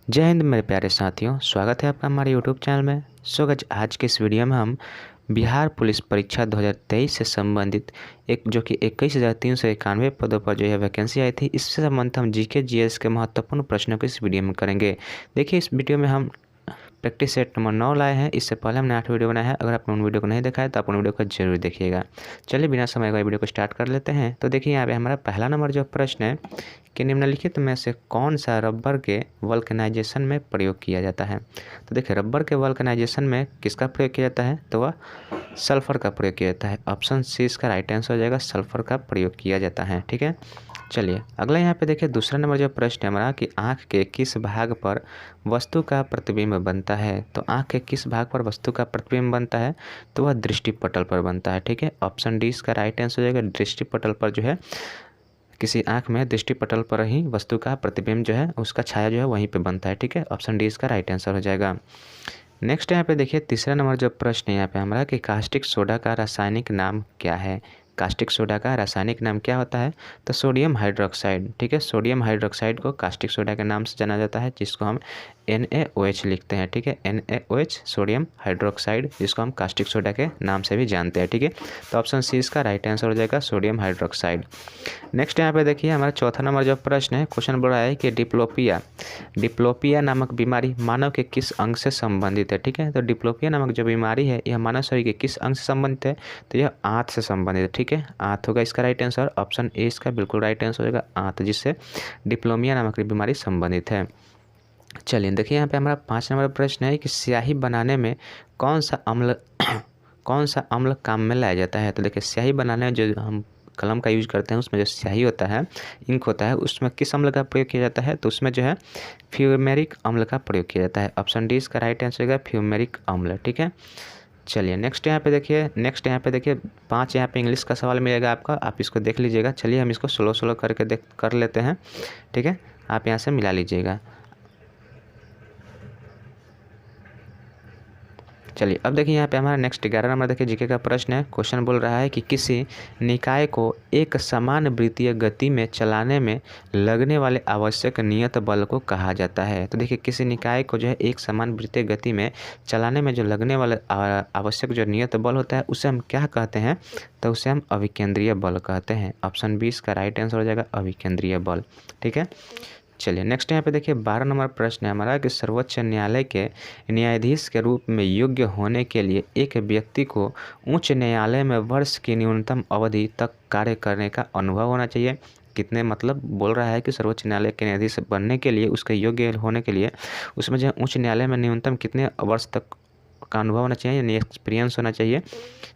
जय हिंद मेरे प्यारे साथियों, स्वागत है आपका हमारे यूट्यूब चैनल में। गाइस, आज के इस वीडियो में हम बिहार पुलिस परीक्षा 2023 से संबंधित एक जो कि 21,391 पदों पर जो है वैकेंसी आई थी, इससे संबंधित हम जीके जीएस के महत्वपूर्ण प्रश्नों को इस वीडियो में करेंगे। देखिए, इस वीडियो में हम प्रैक्टिस सेट नंबर 9 लाए हैं। इससे पहले हमने 8 वीडियो बनाया है। अगर आपने उन वीडियो को नहीं देखा है तो आप उन वीडियो को जरूर देखिएगा। चलिए बिना समय गए वीडियो को स्टार्ट कर लेते हैं। तो देखिए, यहाँ पे हमारा पहला नंबर जो प्रश्न है कि निम्नलिखित में से कौन सा रबर के वल्कनाइजेशन में प्रयोग किया जाता है। तो देखिए, रबर के वल्कनाइजेशन में किसका प्रयोग किया जाता है, तो वह सल्फर का प्रयोग किया जाता है। ऑप्शन सी इसका राइट आंसर हो जाएगा, सल्फर का प्रयोग किया जाता है। ठीक है, चलिए अगला यहाँ पे देखिए, दूसरा नंबर जो प्रश्न है हमारा कि आँख के किस भाग पर वस्तु का प्रतिबिंब बनता है। तो आँख के किस भाग पर वस्तु का प्रतिबिंब बनता है, तो वह दृष्टिपटल पर बनता है। ठीक है, ऑप्शन डी इसका राइट आंसर हो जाएगा, दृष्टिपटल पर जो है किसी आँख में दृष्टिपटल पर ही वस्तु का प्रतिबिंब जो है उसका छाया जो है वहीं पे बनता है। ठीक है, ऑप्शन डी इसका राइट आंसर हो जाएगा। नेक्स्ट यहाँ पे देखिए, तीसरा नंबर जो प्रश्न है यहाँ पे हमारा कि कास्टिक सोडा का रासायनिक नाम क्या है। कास्टिक सोडा का रासायनिक नाम क्या होता है, तो सोडियम हाइड्रोक्साइड। ठीक है, सोडियम हाइड्रोक्साइड को कास्टिक सोडा के नाम से जाना जाता है, जिसको हम NaOH लिखते हैं। ठीक है, NaOH सोडियम हाइड्रोक्साइड, जिसको हम कास्टिक सोडा के नाम से भी जानते हैं। ठीक है, तो ऑप्शन सी इसका राइट आंसर हो जाएगा, सोडियम हाइड्रोक्साइड। नेक्स्ट यहाँ पे देखिए, हमारा चौथा नंबर जो प्रश्न है, क्वेश्चन बोल रहा है कि डिप्लोपिया नामक बीमारी मानव के किस अंग से संबंधित है। ठीक है, तो डिप्लोपिया नामक जो बीमारी है यह मानव शरीर के किस अंग से संबंधित है, तो यह आंत से संबंधित है। ठीक है, आंत होगा इसका राइट आंसर। ऑप्शन ए इसका बिल्कुल राइट आंसर हो जाएगा, आंत, जिससे डिप्लोमिया नामक बीमारी संबंधित है। चलिए देखिए, यहाँ पे हमारा 5 नंबर प्रश्न है कि स्याही बनाने में कौन सा अम्ल काम में लाया जाता है। तो देखिए, स्याही बनाने में जो हम कलम का यूज करते हैं उसमें जो स्याही होता है, इंक होता है, उसमें किस अम्ल का प्रयोग किया जाता है, तो उसमें जो है फ्यूमेरिक अम्ल का प्रयोग किया जाता है। ऑप्शन डी इसका राइट आंसर होगा, फ्यूमेरिक अम्ल। ठीक है, चलिए नेक्स्ट यहाँ पे देखिए 5 यहाँ पे इंग्लिश का सवाल मिलेगा आपका, आप इसको देख लीजिएगा। चलिए हम इसको स्लो स्लो करके कर लेते हैं। ठीक है, आप यहाँ से मिला लीजिएगा। चलिए अब देखिए, यहाँ पे हमारा नेक्स्ट 11 नंबर देखिए जीके का प्रश्न है। क्वेश्चन बोल रहा है कि किसी निकाय को एक समान वृत्तीय गति में चलाने में लगने वाले आवश्यक नियत बल को कहा जाता है। तो देखिए, किसी निकाय को जो है एक समान वृत्तीय गति में चलाने में जो लगने वाले आवश्यक जो नियत बल होता है उसे हम क्या कहते हैं, तो उसे हम अभिकेंद्रीय बल कहते हैं। ऑप्शन बी इसका राइट आंसर हो जाएगा, अभिकेंद्रीय बल। ठीक है, चलिए नेक्स्ट यहाँ पे देखिए 12 नंबर प्रश्न है हमारा कि सर्वोच्च न्यायालय के न्यायाधीश के रूप में योग्य होने के लिए एक व्यक्ति को उच्च न्यायालय में वर्ष की न्यूनतम अवधि तक कार्य करने का अनुभव होना चाहिए। कितने, मतलब बोल रहा है कि सर्वोच्च न्यायालय के न्यायाधीश बनने के लिए, उसके योग्य होने के लिए उसमें जो उच्च न्यायालय में न्यूनतम कितने वर्ष तक का अनुभव होना चाहिए, यानी एक्सपीरियंस होना चाहिए।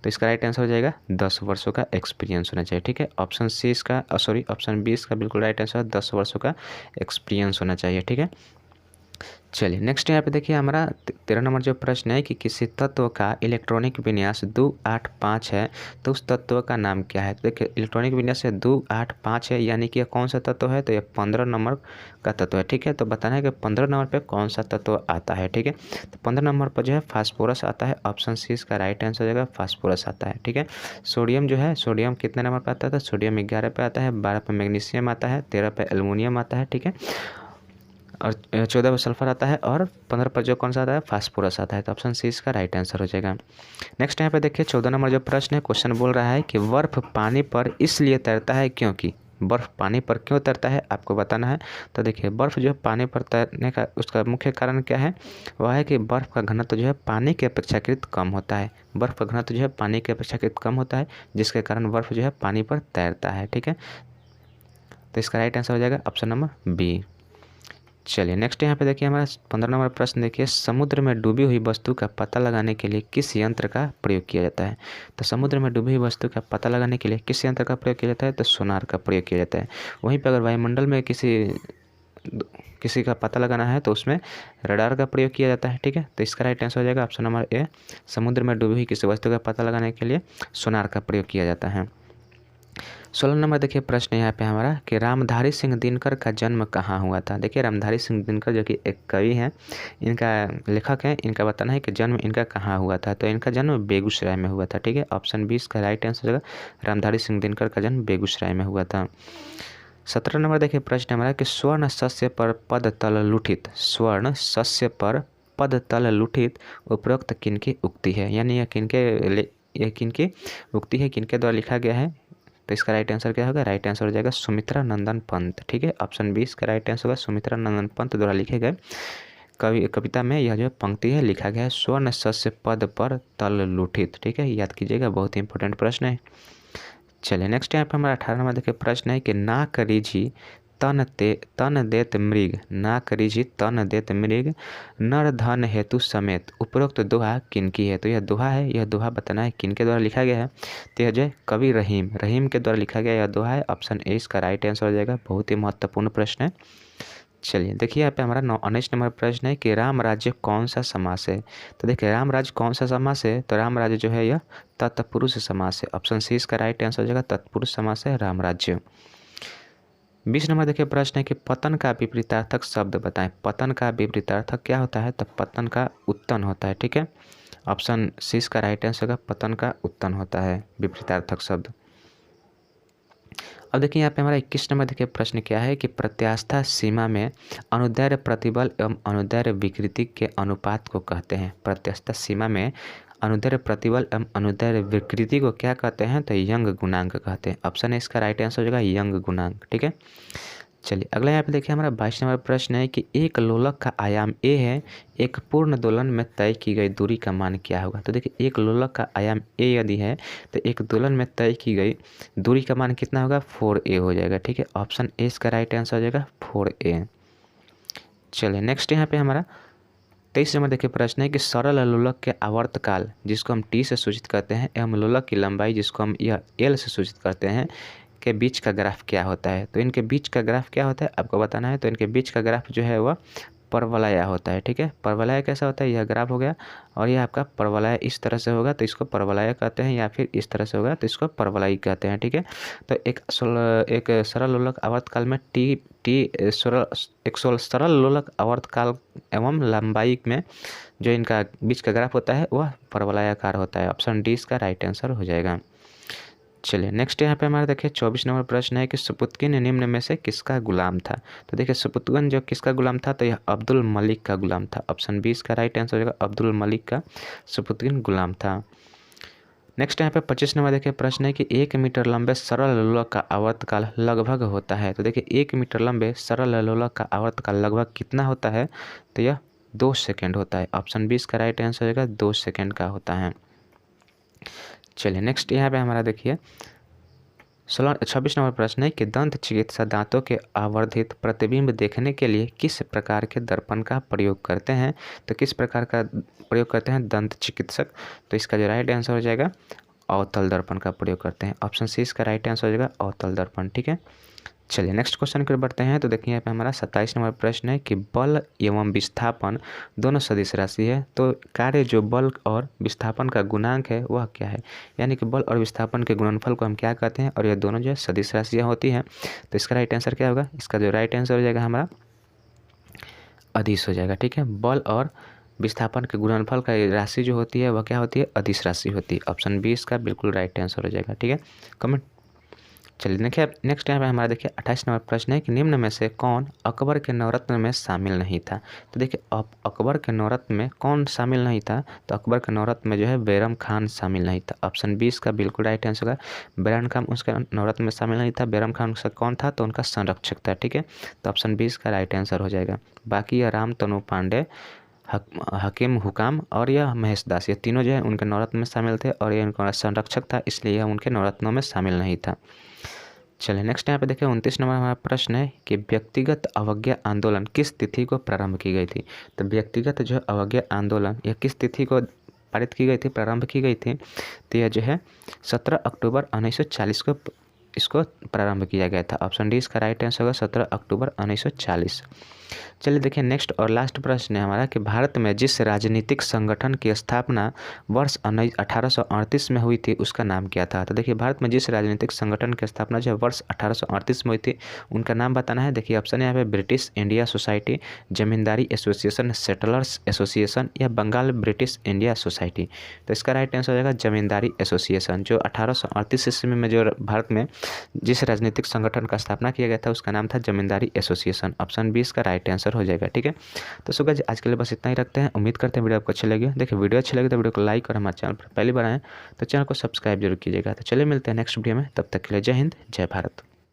तो इसका राइट आंसर हो जाएगा 10 वर्षों का एक्सपीरियंस होना चाहिए। ठीक है, ऑप्शन सी इसका ऑप्शन बी इसका बिल्कुल राइट आंसर है, 10 वर्षों का एक्सपीरियंस होना चाहिए। ठीक है, चलिए नेक्स्ट यहाँ पे देखिए, हमारा 13 नंबर जो प्रश्न है कि किसी तत्व का इलेक्ट्रॉनिक विन्यास 285 है, तो उस तत्व का नाम क्या है। तो देखिए, इलेक्ट्रॉनिक विन्यास 285 है, यानी कि यह कौन सा तत्व है, तो यह 15 नंबर का तत्व है। ठीक है, तो बताना है कि 15 नंबर पे कौन सा तत्व आता है। ठीक है, तो 15 नंबर पर जो है फास्फोरस आता है। ऑप्शन सी इसका राइट आंसर हो जाएगा, फास्फोरस आता है। ठीक है, सोडियम जो है, सोडियम कितने नंबर पर आता है, तो सोडियम 11 पे आता है, 12 पे मैग्नीशियम आता है, 13 पे एल्युमिनियम आता है। ठीक है, और 14 पर सल्फर आता है, और 15 पर जो कौन सा आता है, फास्फोरस आता है। तो ऑप्शन सी इसका राइट आंसर हो जाएगा। नेक्स्ट यहाँ पे देखिए 14 नंबर जो प्रश्न है, क्वेश्चन बोल रहा है कि बर्फ पानी पर इसलिए तैरता है क्योंकि। बर्फ़ पानी पर क्यों तैरता है, आपको बताना है। तो देखिए, बर्फ़ जो है पानी पर तैरने का उसका मुख्य कारण क्या है, वह है कि बर्फ़ का घनत्व जो है पानी के अपेक्षाकृत कम होता है। बर्फ़ का घनत्व जो है पानी के अपेक्षाकृत कम होता है, जिसके कारण बर्फ़ जो है पानी पर तैरता है। ठीक है, तो इसका राइट आंसर हो जाएगा ऑप्शन नंबर बी। चलिए नेक्स्ट यहाँ पे देखिए, हमारा 15 नंबर प्रश्न देखिए, समुद्र में डूबी हुई वस्तु का पता लगाने के लिए किस यंत्र का प्रयोग किया जाता है। तो समुद्र में डूबी हुई वस्तु का पता लगाने के लिए किस यंत्र का प्रयोग किया जाता है, तो सोनार का प्रयोग किया जाता है। वहीं पर अगर वायुमंडल में किसी का पता लगाना है तो उसमें रडार का प्रयोग किया जाता है। ठीक है, तो इसका राइट आंसर हो जाएगा ऑप्शन नंबर ए, समुद्र में डूबी हुई किसी वस्तु का पता लगाने के लिए सोनार का प्रयोग किया जाता है। 16 नंबर देखिए प्रश्न यहाँ पे हमारा कि रामधारी सिंह दिनकर का जन्म कहाँ हुआ था। देखिए, रामधारी सिंह दिनकर जो कि एक कवि हैं, इनका लेखक हैं, इनका बताना है कि जन्म इनका कहाँ हुआ था। तो इनका जन्म बेगूसराय में हुआ था। ठीक है, ऑप्शन 20 का राइट आंसर होगा, रामधारी सिंह दिनकर का जन्म बेगूसराय में हुआ था। 17 नंबर देखिए प्रश्न हमारा कि स्वर्ण शस्य पर पद तल लुठित, स्वर्ण शस्य पर पद तल लुठित उपरोक्त किनकी उक्ति है, यानी यह किनकी उक्ति है, किनके द्वारा लिखा गया है। तो इसका राइट आंसर क्या होगा, राइट आंसर हो जाएगा सुमित्रा नंदन पंत। ठीक है, ऑप्शन 20 का राइट आंसर होगा सुमित्रा नंदन पंत द्वारा लिखे गए कविता में यह जो पंक्ति है लिखा गया है स्वर्ण शस्य पद पर तल लुठित। ठीक है, याद कीजिएगा, बहुत ही इंपॉर्टेंट प्रश्न है। चलिए नेक्स्ट यहाँ पे हमारा 18 नंबर देखिए प्रश्न है कि ना करीझी तन देत मृग, ना करीझी तन देत मृग नर धन हेतु समेत उपरोक्त दोहा किनकी है। तो यह दोहा है, यह दोहा बताना है किनके द्वारा लिखा गया है। तो यह जो है कवि रहीम के द्वारा लिखा गया यह दोहा है। ऑप्शन ए इसका राइट आंसर हो जाएगा। बहुत ही महत्वपूर्ण प्रश्न है। चलिए देखिए यहाँ पे हमारा 19 नंबर प्रश्न है कि राम राज्य कौन सा समास है। तो देखिए राम राज्य कौन सा समास है, तो राम राज्य जो है यह तत्पुरुष समास है। ऑप्शन सी इसका राइट आंसर हो जाएगा, तत्पुरुष समास है राम राज्य। 20 नंबर देखिए प्रश्न है कि पतन का विपरीतार्थक शब्द बताएं। पतन का विपरीतार्थक क्या होता है, तो पतन का उत्तन होता है। ठीक है, ऑप्शन सी इसका राइट आंसर होगा, पतन का उत्तन होता है विपरीतार्थक शब्द। अब देखिए यहाँ पे हमारा 21 नंबर देखिए प्रश्न क्या है कि प्रत्यास्था सीमा में अनुदैर्ध्य प्रतिबल एवं अनुदैर्ध्य विकृति के अनुपात को कहते हैं। प्रत्यास्था सीमा में अनुदैर्ध्य प्रतिबल एवं अनुदैर्ध्य विकृति को क्या कहते हैं, तो यंग गुणांक कहते हैं। ऑप्शन है इसका राइट आंसर हो जाएगा यंग गुणांक। ठीक है, चलिए अगला यहाँ पे देखिए हमारा 22 नंबर प्रश्न है कि एक लोलक का आयाम a है, एक पूर्ण दोलन में तय की गई दूरी का मान क्या होगा। तो देखिए एक लोलक का आयाम a यदि है तो एक दोलन में तय की गई दूरी का मान कितना होगा, 4a हो जाएगा। ठीक है, ऑप्शन ए इसका राइट आंसर हो जाएगा 4a। चलिए नेक्स्ट यहाँ पे हमारा 23 नंबर देखिए प्रश्न है कि सरल लोलक के आवर्तकाल जिसको हम t से सूचित करते हैं एवं लोलक की लंबाई जिसको हम यह l से सूचित करते हैं के बीच का ग्राफ क्या होता है। तो इनके बीच का ग्राफ क्या होता है आपको बताना है। तो इनके बीच का ग्राफ जो है वह परवलय होता है। ठीक है, परवलय कैसा होता है, यह ग्राफ हो गया और यह आपका परवलय इस तरह से होगा तो इसको परवलय कहते हैं, या फिर इस तरह से होगा तो इसको परवलयी कहते हैं। ठीक है, तो एक सरल लोलक आवर्तकाल में एक सरल लोलक आवर्तकाल एवं लंबाई में जो इनका बीच का ग्राफ होता है वह परवलयाकार होता है। ऑप्शन डी इसका राइट आंसर हो जाएगा। चलिए नेक्स्ट यहाँ पे हमारा देखिए 24 नंबर प्रश्न है कि सुपुत्किन निम्न में से किसका गुलाम था। तो देखिए सुपुत्किन जो किसका गुलाम था, तो यह अब्दुल मलिक का गुलाम था। ऑप्शन 20 का राइट आंसर हो जाएगा, अब्दुल मलिक का सुपुत्किन गुलाम था। नेक्स्ट यहाँ पे 25 नंबर देखिए प्रश्न है कि 1 मीटर लंबे सरल लोलक का आवर्तकाल लगभग होता है। तो देखिए 1 मीटर लंबे सरल लोलक का आवर्तकाल लगभग कितना होता है, तो यह 2 सेकेंड होता है। ऑप्शन 20 का राइट आंसर हो जाएगा 2 सेकेंड का होता है। चलिए नेक्स्ट यहाँ पे हमारा देखिए 26 नंबर प्रश्न है कि दंत चिकित्सा दांतों के आवर्धित प्रतिबिंब देखने के लिए किस प्रकार के दर्पण का प्रयोग करते हैं। तो किस प्रकार का प्रयोग करते हैं दंत चिकित्सक, तो इसका जो राइट आंसर हो जाएगा अवतल दर्पण का प्रयोग करते हैं। ऑप्शन सी इसका राइट आंसर हो जाएगा अवतल दर्पण। ठीक है, चलिए नेक्स्ट क्वेश्चन की ओर बढ़ते हैं। तो देखिए यहाँ पे हमारा 27 नंबर प्रश्न है कि बल एवं विस्थापन दोनों सदिश राशि है, तो कार्य जो बल और विस्थापन का गुणांक है वह क्या है। यानी कि बल और विस्थापन के गुणनफल को हम क्या कहते हैं, और यह दोनों जो है सदिश राशियाँ होती हैं। तो इसका राइट आंसर क्या होगा, इसका जो राइट आंसर हो जाएगा हमारा अदिश हो जाएगा। ठीक है, बल और विस्थापन के गुणनफल का राशि जो होती है वह क्या होती है, अदिश राशि होती है। ऑप्शन 20 का बिल्कुल राइट आंसर हो जाएगा। ठीक है, कमेंट। चलिए देखिए नेक्स्ट यहाँ पे हमारा देखिए 28 नंबर प्रश्न है कि निम्न में से कौन अकबर के नवरत्न में शामिल नहीं था। तो देखिए अकबर के नवरत्न में कौन शामिल नहीं था, तो अकबर के नवरत्न में जो है बैरम खान शामिल नहीं था। ऑप्शन 20 का बिल्कुल राइट आंसर होगा, बैरम खान उसके नवरत्न में शामिल नहीं था। बैरम खान उसका कौन था, तो उनका संरक्षक था। ठीक है, तो ऑप्शन 20 का राइट आंसर हो जाएगा। बाकी यह राम तनु पांडे, हकीम हुकाम और यह महेश दास, ये तीनों जो है उनके नवरत्न में शामिल थे और ये उनका संरक्षक था, इसलिए यह उनके नवरत्नों में शामिल नहीं था। चलिए नेक्स्ट यहाँ पे देखिए 29 नंबर हमारा प्रश्न है कि व्यक्तिगत अवज्ञा आंदोलन किस तिथि को प्रारंभ की गई थी। तो व्यक्तिगत जो अवज्ञा आंदोलन यह किस तिथि को पारित की गई थी, प्रारंभ की गई थी, तो यह जो है 17 अक्टूबर 1940 को इसको प्रारंभ किया गया था। ऑप्शन डी इसका राइट आंसर होगा 17 अक्टूबर 1940। चलिए देखिए नेक्स्ट और लास्ट प्रश्न है हमारा कि भारत में जिस राजनीतिक संगठन की स्थापना वर्ष 1838 में हुई थी उसका नाम क्या था। तो देखिए भारत में जिस राजनीतिक संगठन की स्थापना जो है वर्ष 1838 में हुई थी उनका नाम बताना है। देखिए ऑप्शन है यहाँ पे ब्रिटिश इंडिया सोसाइटी, जमींदारी एसोसिएशन, सेटलर्स एसोसिएशन या बंगाल ब्रिटिश इंडिया सोसाइटी। तो इसका राइट आंसर हो जाएगा जमींदारी एसोसिएशन। जो 1838 ईस्वी में जो भारत में जिस राजनीतिक संगठन का स्थापना किया गया था उसका नाम था जमींदारी एसोसिएशन। ऑप्शन 20 का राइट आंसर हो जाएगा। ठीक है, तो सो गाइस आज के लिए बस इतना ही रखते हैं। उम्मीद करते हैं वीडियो आपको अच्छी लगी। देखिए वीडियो अच्छी लगी तो वीडियो को लाइक और हमारे चैनल पर पहली बार आए तो चैनल को सब्सक्राइब जरूर कीजिएगा। तो चलिए मिलते हैं नेक्स्ट वीडियो में, तब तक के लिए जय हिंद जय भारत।